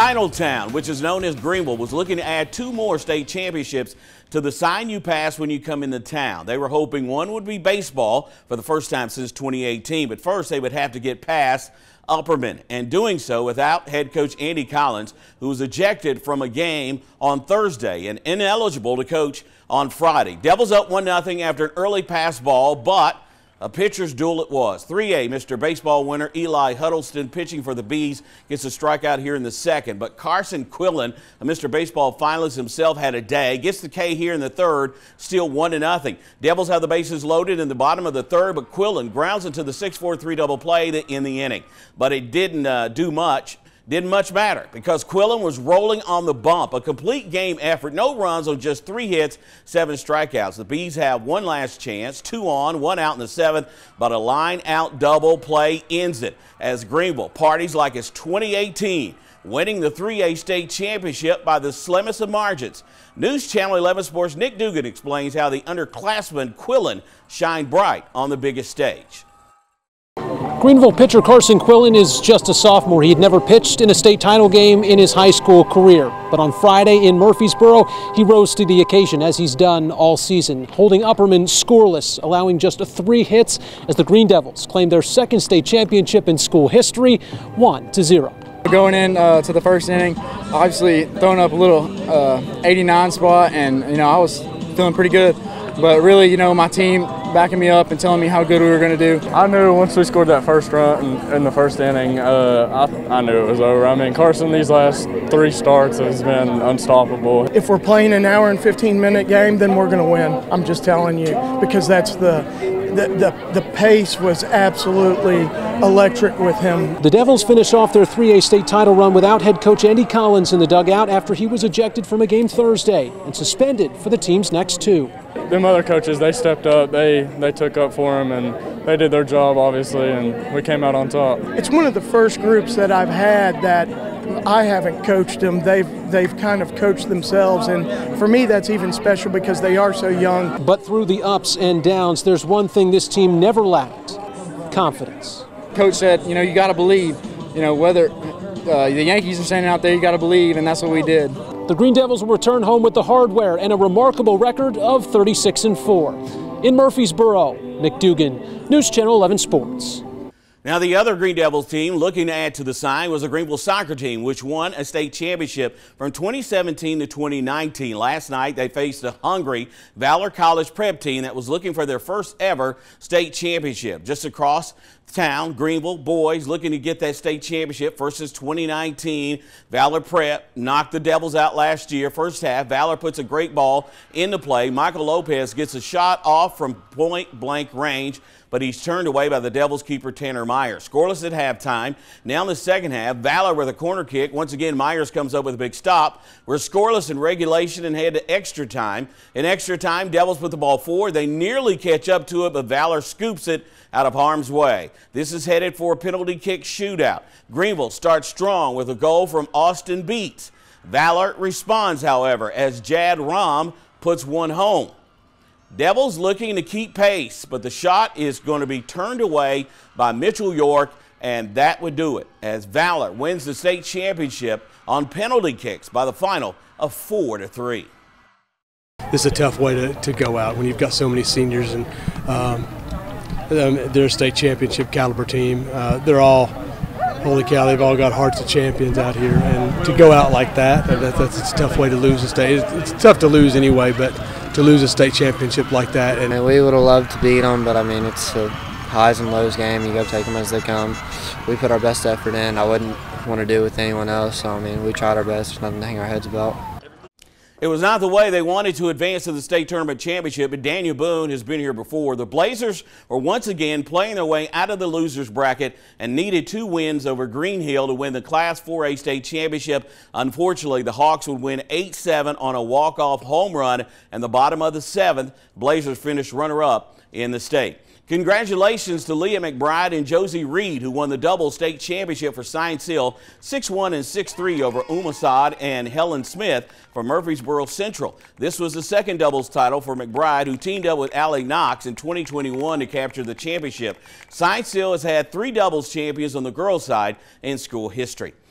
Titletown, which is known as Greeneville, was looking to add 2 more state championships to the sign you pass when you come into town. They were hoping one would be baseball for the first time since 2018, but first they would have to get past Upperman, and doing so without head coach Andy Collins, who was ejected from a game on Thursday and ineligible to coach on Friday. Devils up 1-0 after an early pass ball, but a pitcher's duel it was. 3A Mr. Baseball winner Eli Huddleston, pitching for the Bees, gets a strikeout here in the second. But Carson Quillen, a Mr. Baseball finalist himself, had a day. Gets the K here in the third, still 1-0. Devils have the bases loaded in the bottom of the third, but Quillen grounds into the 6-4-3 double play in the inning. But it didn't do much. Didn't much matter because Quillen was rolling on the bump. A complete game effort, no runs on just 3 hits, 7 strikeouts. The Bees have one last chance, 2 on, 1 out in the 7th, but a line out double play ends it as Greeneville parties like it's 2018, winning the 3A state championship by the slimmest of margins. News Channel 11 Sports' Nick Dugan explains how the underclassman Quillen shined bright on the biggest stage. Greeneville pitcher Carson Quillen is just a sophomore. He had never pitched in a state title game in his high school career. But on Friday in Murfreesboro, he rose to the occasion as he's done all season, holding Upperman scoreless, allowing just 3 hits as the Green Devils claim their second state championship in school history, 1-0. Going in to the first inning, obviously throwing up a little 89 spot, and I was feeling pretty good. But really, my team backing me up and telling me how good we were going to do. I knew once we scored that first run in the first inning, I knew it was over. I mean, Carson, these last 3 starts has been unstoppable. If we're playing an hour and 15-minute game, then we're going to win. I'm just telling you, because that's the pace was absolutely electric with him. The Devils finish off their 3A state title run without head coach Andy Collins in the dugout after he was ejected from a game Thursday and suspended for the team's next 2. Them other coaches, they stepped up, they took up for him, and they did their job, obviously, and we came out on top. It's one of the first groups that I've had that I haven't coached them. They've kind of coached themselves, and for me that's even special because they are so young. But through the ups and downs, there's one thing this team never lacked: confidence. Coach said, you got to believe, whether the Yankees are standing out there, you got to believe, and that's what we did. The Green Devils will return home with the hardware and a remarkable record of 36-4. In Murfreesboro, Nick Dugan, News Channel 11 Sports. Now, the other Green Devils team looking to add to the sign was the Greeneville soccer team, which won a state championship from 2017 to 2019. Last night, they faced a hungry Valor College prep team that was looking for their first ever state championship. Just across town, Greeneville boys looking to get that state championship versus 2019. Valor Prep knocked the Devils out last year. First half, Valor puts a great ball into play. Michael Lopez gets a shot off from point-blank range, but he's turned away by the Devils keeper Tanner Myers. Scoreless at halftime. Now in the second half, Valor with a corner kick. Once again, Myers comes up with a big stop. We're scoreless in regulation and head to extra time. In extra time, Devils put the ball forward. They nearly catch up to it, but Valor scoops it out of harm's way. This is headed for a penalty kick shootout. Greeneville starts strong with a goal from Austin Beats. Valor responds, however, as Jad Rom puts one home. Devils looking to keep pace, but the shot is going to be turned away by Mitchell York, and that would do it as Valor wins the state championship on penalty kicks by the final of 4-3. This is a tough way to go out when you've got so many seniors, and they're a state championship caliber team. They're all, holy cow, they've all got hearts of champions out here, and to go out like that's a tough way to lose a state. It's tough to lose anyway, but to lose a state championship like that. And we would have loved to beat them, but I mean, it's a highs and lows game. You got to take them as they come. We put our best effort in. I wouldn't want to do it with anyone else. So I mean, we tried our best. There's nothing to hang our heads about. It was not the way they wanted to advance to the state tournament championship, but Daniel Boone has been here before. The Blazers were once again playing their way out of the losers bracket and needed 2 wins over Greeneville to win the Class 4A state championship. Unfortunately, the Hawks would win 8-7 on a walk-off home run, and the bottom of the 7th, Blazers finished runner-up in the state. Congratulations to Leah McBride and Josie Reed, who won the double state championship for Science Hill, 6-1 and 6-3 over Umasad and Helen Smith from Murfreesboro Central. This was the second doubles title for McBride, who teamed up with Allie Knox in 2021 to capture the championship. Science Hill has had 3 doubles champions on the girls' side in school history.